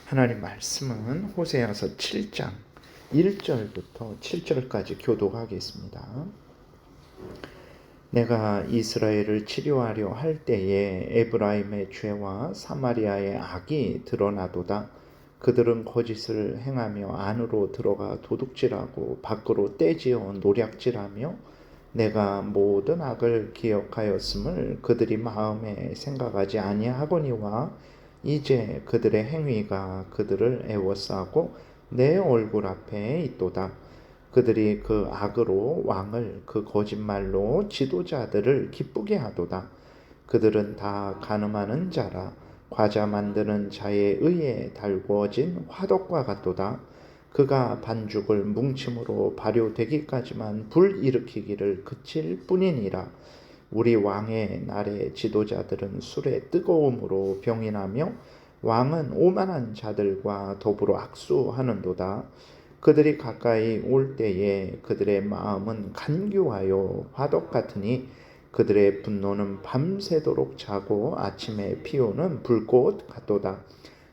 하나님 말씀은 호세아서 7장 1절부터 7절까지 교독하겠습니다. 내가 이스라엘을 치료하려 할 때에 에브라임의 죄와 사마리아의 악이 드러나도다. 그들은 거짓을 행하며 안으로 들어가 도둑질하고 밖으로 떼지어 노략질하며 내가 모든 악을 기억하였음을 그들이 마음에 생각하지 아니하거니와 이제 그들의 행위가 그들을 애워싸고 내 얼굴 앞에 있도다. 그들이 그 악으로 왕을 그 거짓말로 지도자들을 기쁘게 하도다. 그들은 다 가늠하는 자라 과자 만드는 자의 의에 달구어진 화덕과 같도다. 그가 반죽을 뭉침으로 발효되기까지만 불일으키기를 그칠 뿐이니라. 우리 왕의 날의 지도자들은 술의 뜨거움으로 병이 나며 왕은 오만한 자들과 더불어 악수하는도다. 그들이 가까이 올 때에 그들의 마음은 간교하여 화덕 같으니 그들의 분노는 밤새도록 자고 아침에 피우는 불꽃 같도다.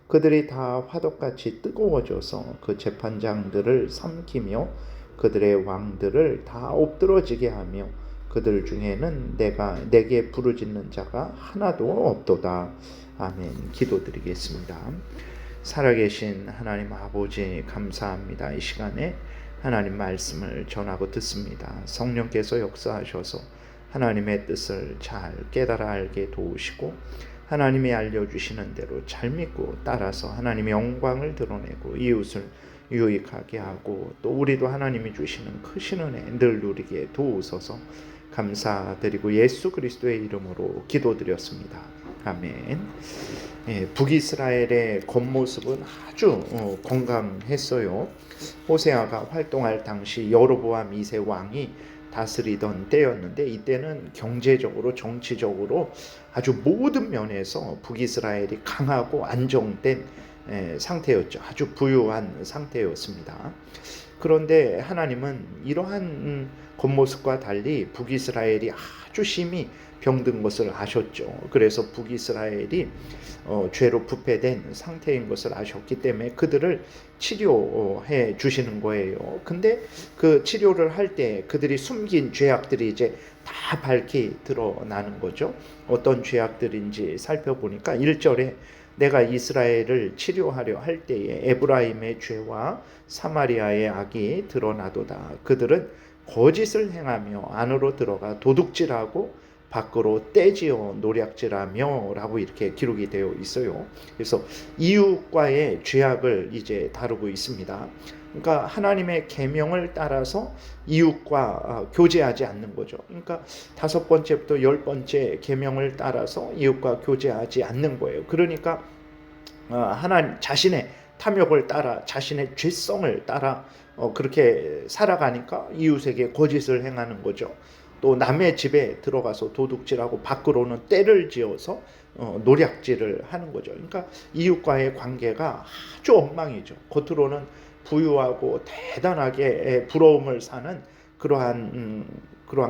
그들이 다 화덕같이 뜨거워져서 그 재판장들을 삼키며 그들의 왕들을 다 엎드러지게 하며 그들 중에는 내게 부르짖는 자가 하나도 없도다. 아멘. 기도드리겠습니다. 살아계신 하나님 아버지 감사합니다. 이 시간에 하나님 말씀을 전하고 듣습니다. 성령께서 역사하셔서 하나님의 뜻을 잘 깨달아 알게 도우시고 하나님이 알려주시는 대로 잘 믿고 따라서 하나님의 영광을 드러내고 이웃을 유익하게 하고 또 우리도 하나님이 주시는 크신 은혜 늘 누리게 도우소서. 감사드리고 예수 그리스도의 이름으로 기도드렸습니다. 아멘. 북이스라엘의 겉모습은 아주 건강했어요. 호세아가 활동할 당시 여로보암 2세 왕이 다스리던 때였는데 이때는 경제적으로 정치적으로 아주 모든 면에서 북이스라엘이 강하고 안정된 상태였죠. 아주 부유한 상태였습니다. 그런데 하나님은 이러한 겉모습과 달리 북이스라엘이 아주 심히 병든 것을 아셨죠. 그래서 북이스라엘이 죄로 부패된 상태인 것을 아셨기 때문에 그들을 치료해 주시는 거예요. 근데 그 치료를 할 때 그들이 숨긴 죄악들이 이제 다 밝히 드러나는 거죠. 어떤 죄악들인지 살펴보니까 1절에 내가 이스라엘을 치료하려 할 때에 에브라임의 죄와 사마리아의 악이 드러나도다. 그들은 거짓을 행하며 안으로 들어가 도둑질하고 밖으로 떼지어 노략질하며 라고 이렇게 기록이 되어 있어요. 그래서 이웃과의 죄악을 이제 다루고 있습니다. 그러니까 하나님의 계명을 따라서 이웃과 교제하지 않는 거죠. 그러니까 5번째부터 10번째 계명을 따라서 이웃과 교제하지 않는 거예요. 그러니까 하나님 자신의 탐욕을 따라 자신의 죄성을 따라 그렇게 살아가니까 이웃에게 거짓을 행하는 거죠. 또 남의 집에 들어가서 도둑질하고 밖으로는 떼를 지어서 노략질을 하는 거죠. 그러니까 이웃과의 관계가 아주 엉망이죠. 겉으로는 부유하고 대단하게 부러움을 사는 그러한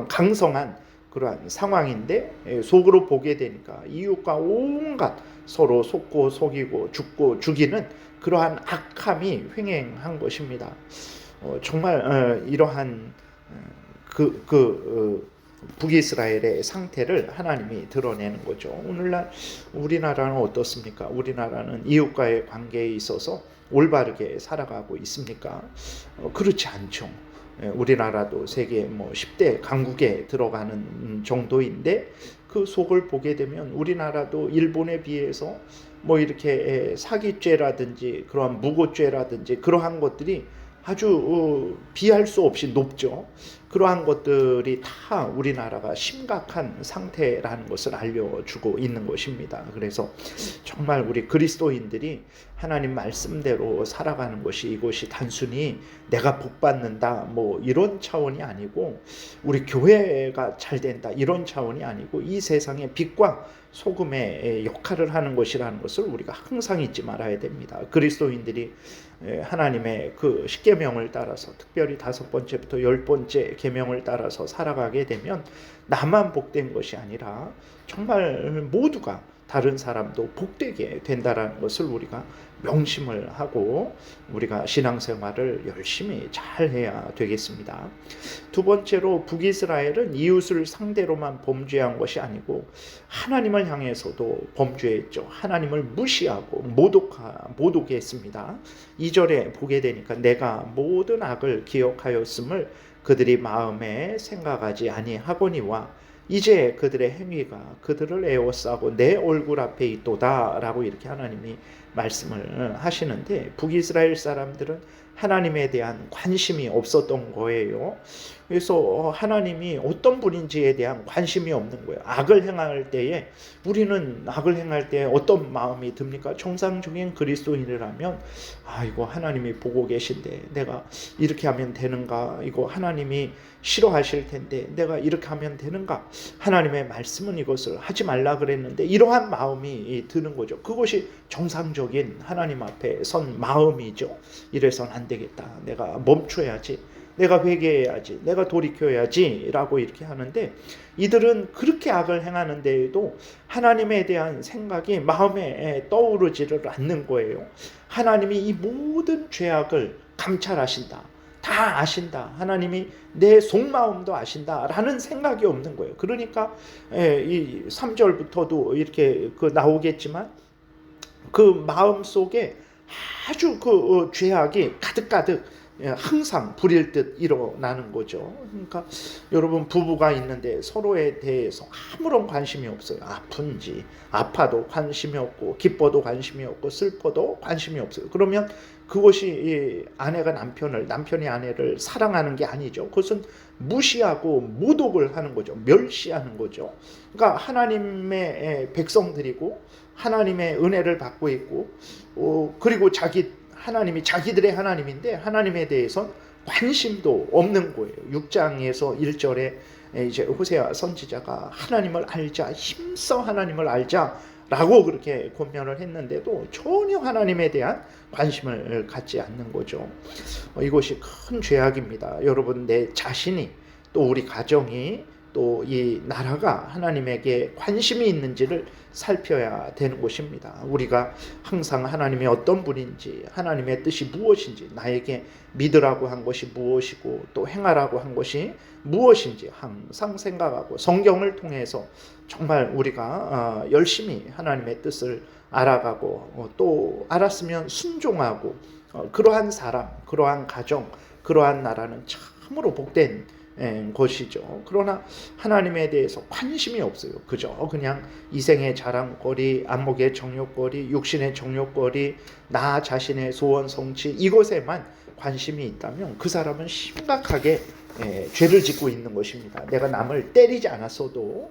강성한 그러한 상황인데 속으로 보게 되니까 이웃과 온갖 서로 속고 속이고 죽고 죽이는 그러한 악함이 횡행한 것입니다. 정말 이러한 북이스라엘의 상태를 하나님이 드러내는 거죠. 오늘날 우리나라는 어떻습니까? 우리나라는 이웃과의 관계에 있어서 올바르게 살아가고 있습니까? 그렇지 않죠. 우리나라도 세계 10대 강국에 들어가는 정도인데 그 속을 보게 되면 우리나라도 일본에 비해서 이렇게 사기죄라든지 그러한 무고죄라든지 그러한 것들이 아주 비할 수 없이 높죠. 그러한 것들이 다 우리나라가 심각한 상태라는 것을 알려주고 있는 것입니다. 그래서 정말 우리 그리스도인들이 하나님 말씀대로 살아가는 것이 이것이 단순히 내가 복 받는다 이런 차원이 아니고 우리 교회가 잘 된다 이런 차원이 아니고 이 세상의 빛과 소금의 역할을 하는 것이라는 것을 우리가 항상 잊지 말아야 됩니다. 그리스도인들이 하나님의 그 십계명을 따라서 특별히 5번째부터 10번째 계명을 따라서 살아가게 되면 나만 복된 것이 아니라 정말 모두가 다른 사람도 복되게 된다라는 것을 우리가 명심을 하고 우리가 신앙생활을 열심히 잘 해야 되겠습니다. 두 번째로 북이스라엘은 이웃을 상대로만 범죄한 것이 아니고 하나님을 향해서도 범죄했죠. 하나님을 무시하고 모독했습니다. 2절에 보게 되니까 내가 모든 악을 기억하였음을 그들이 마음에 생각하지 아니하거니와 이제 그들의 행위가 그들을 에워싸고 내 얼굴 앞에 있도다 라고 이렇게 하나님이 말씀을 하시는데 북이스라엘 사람들은 하나님에 대한 관심이 없었던 거예요. 그래서 하나님이 어떤 분인지에 대한 관심이 없는 거예요. 악을 행할 때에 우리는 악을 행할 때 어떤 마음이 듭니까? 정상적인 그리스도인이라면 이거 하나님이 보고 계신데 내가 이렇게 하면 되는가? 이거 하나님이 싫어하실 텐데 내가 이렇게 하면 되는가? 하나님의 말씀은 이것을 하지 말라 그랬는데 이러한 마음이 드는 거죠. 그것이 정상적인 하나님 앞에 선 마음이죠. 이래선 안 되겠다. 내가 멈춰야지. 내가 회개해야지. 내가 돌이켜야지 라고 이렇게 하는데 이들은 그렇게 악을 행하는 데에도 하나님에 대한 생각이 마음에 떠오르지를 않는 거예요. 하나님이 이 모든 죄악을 감찰하신다. 다 아신다. 하나님이 내 속마음도 아신다 라는 생각이 없는 거예요. 그러니까 이 3절부터도 이렇게 나오겠지만 그 마음 속에 아주 그 죄악이 가득가득 항상 불일 듯 일어나는 거죠. 그러니까 여러분 부부가 있는데 서로에 대해서 아무런 관심이 없어요. 아픈지 아파도 관심이 없고 기뻐도 관심이 없고 슬퍼도 관심이 없어요. 그러면 그것이 아내가 남편이 아내를 사랑하는 게 아니죠. 그것은 무시하고 모독을 하는 거죠. 멸시하는 거죠. 그러니까 하나님의 백성들이고 하나님의 은혜를 받고 있고 그리고 하나님이 자기들의 하나님인데 하나님에 대해선 관심도 없는 거예요. 6장에서 1절에 이제 호세아 선지자가 하나님을 알자, 힘써 하나님을 알자라고 그렇게 권면을 했는데도 전혀 하나님에 대한 관심을 갖지 않는 거죠. 이것이 큰 죄악입니다. 여러분, 내 자신이 또 우리 가정이 또 이 나라가 하나님에게 관심이 있는지를 살펴야 되는 것입니다. 우리가 항상 하나님이 어떤 분인지, 하나님의 뜻이 무엇인지, 나에게 믿으라고 한 것이 무엇이고 또 행하라고 한 것이 무엇인지 항상 생각하고 성경을 통해서 정말 우리가 열심히 하나님의 뜻을 알아가고 또 알았으면 순종하고 그러한 사람, 그러한 가정, 그러한 나라는 참으로 복된 것이죠. 그러나 하나님에 대해서 관심이 없어요. 그저 그냥 이생의 자랑거리, 안목의 정욕거리, 육신의 정욕거리, 나 자신의 소원 성취 이것에만 관심이 있다면 그 사람은 심각하게 죄를 짓고 있는 것입니다. 내가 남을 때리지 않았어도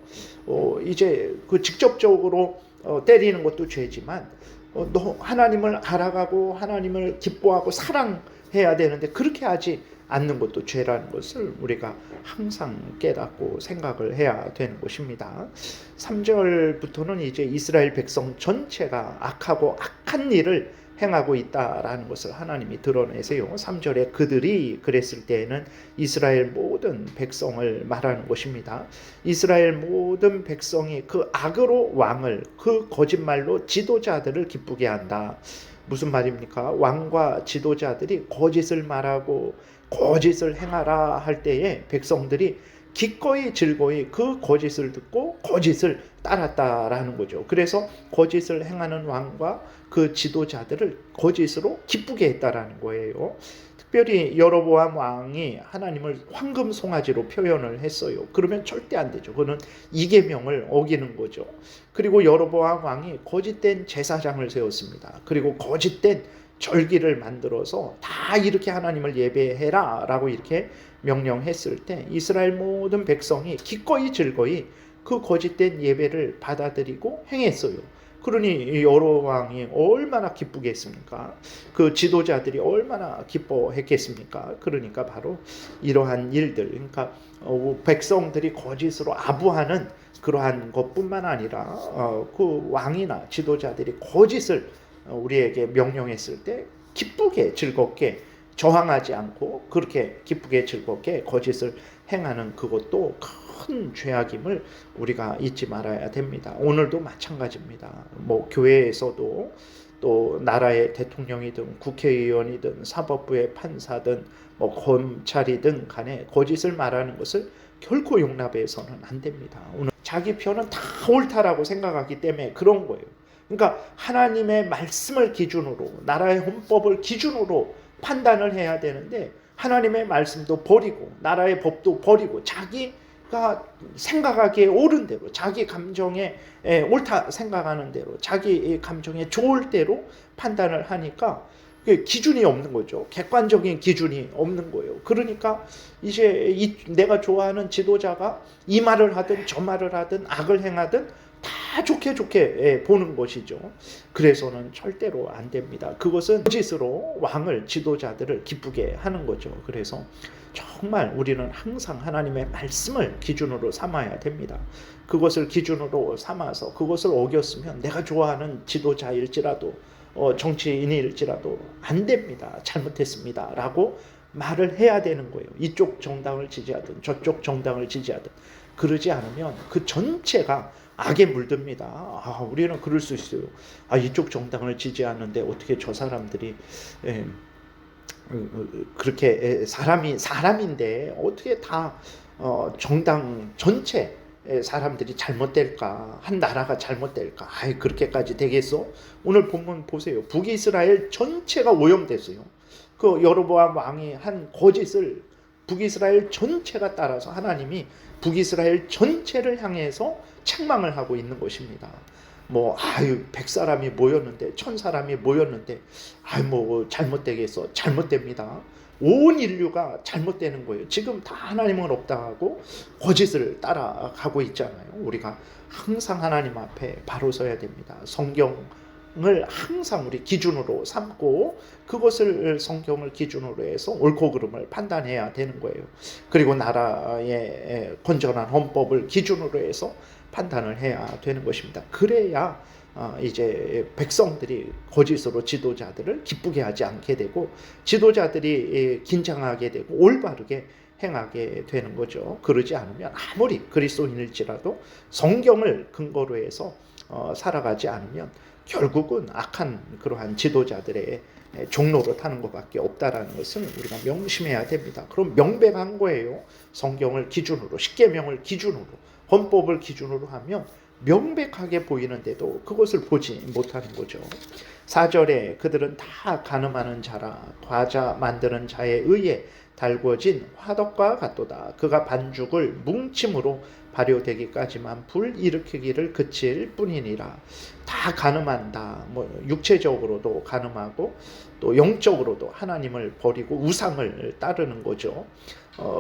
이제 그 직접적으로 때리는 것도 죄지만 너 하나님을 알아가고 하나님을 기뻐하고 사랑해야 되는데 그렇게 하지 않는 것도 죄라는 것을 우리가 항상 깨닫고 생각을 해야 되는 것입니다. 3절부터는 이제 이스라엘 백성 전체가 악하고 악한 일을 행하고 있다라는 것을 하나님이 드러내세요. 3절에 그들이 그랬을 때에는 이스라엘 모든 백성을 말하는 것입니다. 이스라엘 모든 백성이 그 악으로 왕을, 그 거짓말로 지도자들을 기쁘게 한다. 무슨 말입니까? 왕과 지도자들이 거짓을 말하고 거짓을 행하라 할 때에 백성들이 기꺼이 즐거이 그 거짓을 듣고 거짓을 따랐다라는 거죠. 그래서 거짓을 행하는 왕과 그 지도자들을 거짓으로 기쁘게 했다라는 거예요. 특별히 여로보암 왕이 하나님을 황금 송아지로 표현을 했어요. 그러면 절대 안 되죠. 그거는 이계명을 어기는 거죠. 그리고 여로보암 왕이 거짓된 제사장을 세웠습니다. 그리고 거짓된 절기를 만들어서 다 이렇게 하나님을 예배해라 라고 이렇게 명령했을 때 이스라엘 모든 백성이 기꺼이 즐거이 그 거짓된 예배를 받아들이고 행했어요. 그러니 여로왕이 얼마나 기쁘겠습니까? 그 지도자들이 얼마나 기뻐했겠습니까? 그러니까 바로 이러한 일들, 그러니까 백성들이 거짓으로 아부하는 그러한 것뿐만 아니라 그 왕이나 지도자들이 거짓을 우리에게 명령했을 때 기쁘게 즐겁게 저항하지 않고 그렇게 기쁘게 즐겁게 거짓을 행하는 그것도 큰 죄악임을 우리가 잊지 말아야 됩니다. 오늘도 마찬가지입니다. 교회에서도 또 나라의 대통령이든 국회의원이든 사법부의 판사든 뭐 검찰이든 간에 거짓을 말하는 것을 결코 용납해서는 안 됩니다. 오늘 자기 편은 다 옳다라고 생각하기 때문에 그런 거예요. 그러니까 하나님의 말씀을 기준으로, 나라의 헌법을 기준으로 판단을 해야 되는데 하나님의 말씀도 버리고 나라의 법도 버리고 자기가 생각하기에 옳은 대로, 자기 감정에 옳다 생각하는 대로, 자기 감정에 좋을 대로 판단을 하니까 기준이 없는 거죠. 객관적인 기준이 없는 거예요. 그러니까 이제 내가 좋아하는 지도자가 이 말을 하든 저 말을 하든 악을 행하든 다 좋게 보는 것이죠. 그래서는 절대로 안 됩니다. 그것은 거짓으로 왕을, 지도자들을 기쁘게 하는 거죠. 그래서 정말 우리는 항상 하나님의 말씀을 기준으로 삼아야 됩니다. 그것을 기준으로 삼아서 그것을 어겼으면 내가 좋아하는 지도자일지라도 정치인일지라도 안 됩니다. 잘못했습니다. 라고 말을 해야 되는 거예요. 이쪽 정당을 지지하든 저쪽 정당을 지지하든. 그러지 않으면 그 전체가 악에 물듭니다. 우리는 그럴 수 있어요. 이쪽 정당을 지지하는데 어떻게 저 사람들이 그렇게 사람인데 어떻게 다 정당 전체 사람들이 잘못될까? 한 나라가 잘못될까? 그렇게까지 되겠어? 오늘 본문 보세요. 북이스라엘 전체가 오염됐어요. 그 여로보암 왕이 한 거짓을 북이스라엘 전체가 따라서 하나님이 북이스라엘 전체를 향해서 책망을 하고 있는 것입니다. 100사람이 모였는데 1000사람이 모였는데 잘못되겠어? 잘못됩니다. 온 인류가 잘못되는 거예요. 지금 다 하나님은 없다 하고 거짓을 따라가고 있잖아요. 우리가 항상 하나님 앞에 바로 서야 됩니다. 성경을 항상 우리 기준으로 삼고 그것을 성경을 기준으로 해서 옳고 그름을 판단해야 되는 거예요. 그리고 나라의 건전한 헌법을 기준으로 해서 판단을 해야 되는 것입니다. 그래야 이제 백성들이 거짓으로 지도자들을 기쁘게 하지 않게 되고 지도자들이 긴장하게 되고 올바르게 행하게 되는 거죠. 그러지 않으면 아무리 그리스도인일지라도 성경을 근거로 해서 살아가지 않으면 결국은 악한 그러한 지도자들의 종로로 타는 것밖에 없다라는 것은 우리가 명심해야 됩니다. 그럼 명백한 거예요. 성경을 기준으로, 십계명을 기준으로, 헌법을 기준으로 하면 명백하게 보이는데도 그것을 보지 못하는 거죠. 4절에 그들은 다 가늠하는 자라 과자 만드는 자에 의해 달궈진 화덕과 같도다. 그가 반죽을 뭉침으로 발효되기까지만 불 일으키기를 그칠 뿐이니라. 다 가늠한다. 육체적으로도 가늠하고 또 영적으로도 하나님을 버리고 우상을 따르는 거죠.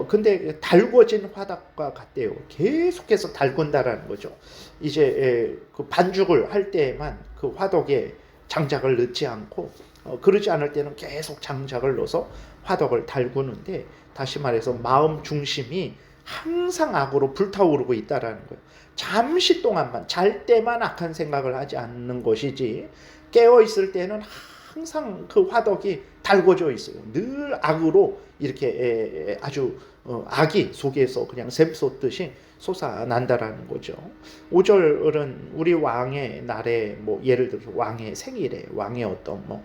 근데 달궈진 화덕과 같대요. 계속해서 달군다라는 거죠. 이제 그 반죽을 할 때에만 그 화덕에 장작을 넣지 않고 그러지 않을 때는 계속 장작을 넣어서 화덕을 달구는데, 다시 말해서 마음 중심이 항상 악으로 불타오르고 있다라는 거예요. 잠시 동안만, 잘 때만 악한 생각을 하지 않는 것이지 깨어 있을 때는 항상 그 화덕이 달궈져 있어요. 늘 악으로 이렇게 아주 악이 속에서 그냥 샘솟듯이 솟아난다라는 거죠. 5절은 우리 왕의 날에 예를 들어서 왕의 생일에, 왕의 어떤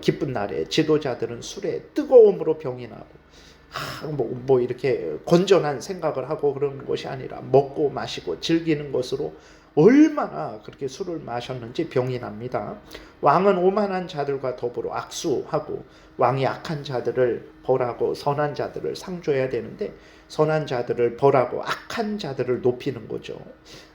기쁜 날에 지도자들은 술에 뜨거움으로 병이 나고 이렇게 건전한 생각을 하고 그러는 것이 아니라 먹고 마시고 즐기는 것으로 얼마나 그렇게 술을 마셨는지 병이 납니다. 왕은 오만한 자들과 더불어 악수하고 왕이 악한 자들을 벌하고 선한 자들을 상줘야 되는데 선한 자들을 벌하고 악한 자들을 높이는 거죠.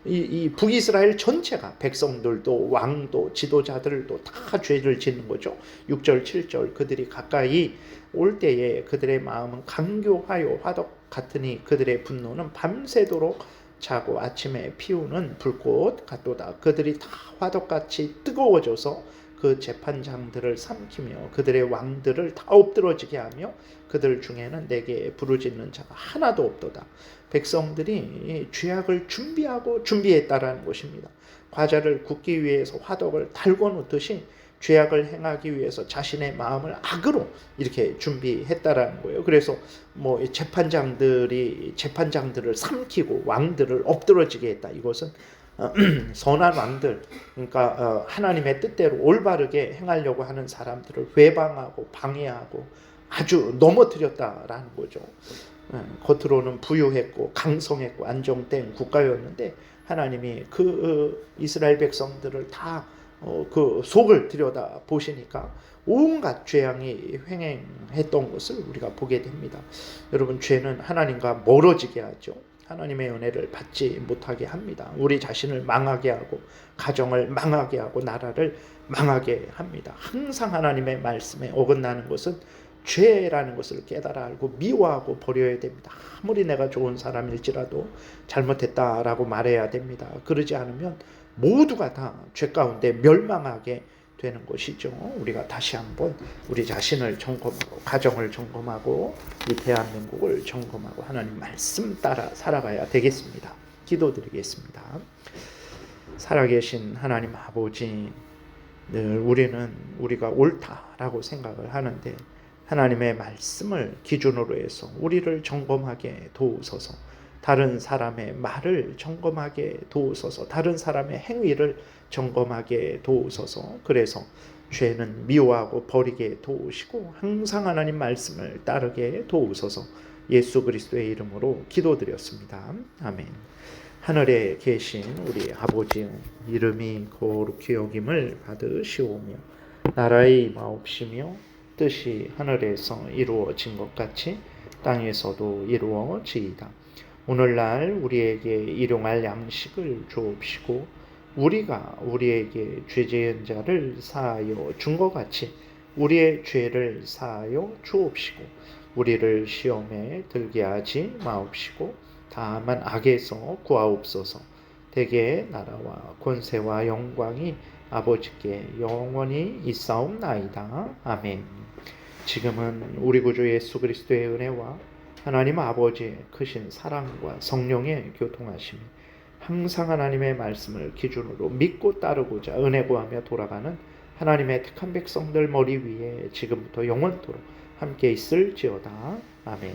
이 북이스라엘 전체가, 백성들도 왕도 지도자들도 다 죄를 짓는 거죠. 6절 7절 그들이 가까이 올 때에 그들의 마음은 강교하여 화덕 같으니 그들의 분노는 밤새도록 자고 아침에 피우는 불꽃 같도다. 그들이 다 화덕같이 뜨거워져서 그 재판장들을 삼키며 그들의 왕들을 다 엎드러지게 하며 그들 중에는 내게 부르짖는 자가 하나도 없도다. 백성들이 죄악을 준비했다라는 것입니다. 과자를 굽기 위해서 화덕을 달궈 놓듯이 죄악을 행하기 위해서 자신의 마음을 악으로 이렇게 준비했다라는 거예요. 그래서 재판장들을 삼키고 왕들을 엎드러지게 했다. 이것은 선한 왕들, 그러니까 하나님의 뜻대로 올바르게 행하려고 하는 사람들을 외방하고 방해하고 아주 넘어뜨렸다라는 거죠. 겉으로는 부유했고 강성했고 안정된 국가였는데 하나님이 그 이스라엘 백성들을 다 그 속을 들여다 보시니까 온갖 죄악이 횡행했던 것을 우리가 보게 됩니다. 여러분, 죄는 하나님과 멀어지게 하죠. 하나님의 은혜를 받지 못하게 합니다. 우리 자신을 망하게 하고 가정을 망하게 하고 나라를 망하게 합니다. 항상 하나님의 말씀에 어긋나는 것은 죄라는 것을 깨달아 알고 미워하고 버려야 됩니다. 아무리 내가 좋은 사람일지라도 잘못했다라고 말해야 됩니다. 그러지 않으면 모두가 다 죄 가운데 멸망하게 되는 것이죠. 우리가 다시 한번 우리 자신을 점검하고 가정을 점검하고 이 대한민국을 점검하고 하나님 말씀 따라 살아가야 되겠습니다. 기도드리겠습니다. 살아계신 하나님 아버지, 늘 우리는 우리가 옳다라고 생각을 하는데 하나님의 말씀을 기준으로 해서 우리를 점검하게 도우소서. 다른 사람의 말을 점검하게 도우소서. 다른 사람의 행위를 점검하게 도우소서. 그래서 죄는 미워하고 버리게 도우시고 항상 하나님 말씀을 따르게 도우소서. 예수 그리스도의 이름으로 기도드렸습니다. 아멘. 하늘에 계신 우리 아버지, 이름이 거룩히 여김을 받으시오며 나라의 임하옵시며 뜻이 하늘에서 이루어진 것 같이 땅에서도 이루어지이다. 오늘날 우리에게 일용할 양식을 주옵시고 우리가 우리에게 죄 지은 자를 사하여 준 것 같이 우리의 죄를 사하여 주옵시고 우리를 시험에 들게 하지 마옵시고 다만 악에서 구하옵소서. 대개 나라와 권세와 영광이 아버지께 영원히 있사옵나이다. 아멘. 지금은 우리 구주 예수 그리스도의 은혜와 하나님 아버지의 크신 사랑과 성령의 교통하심이 항상 하나님의 말씀을 기준으로 믿고 따르고자 은혜 구하며 돌아가는 하나님의 택한 백성들 머리 위에 지금부터 영원토록 함께 있을지어다. 아멘.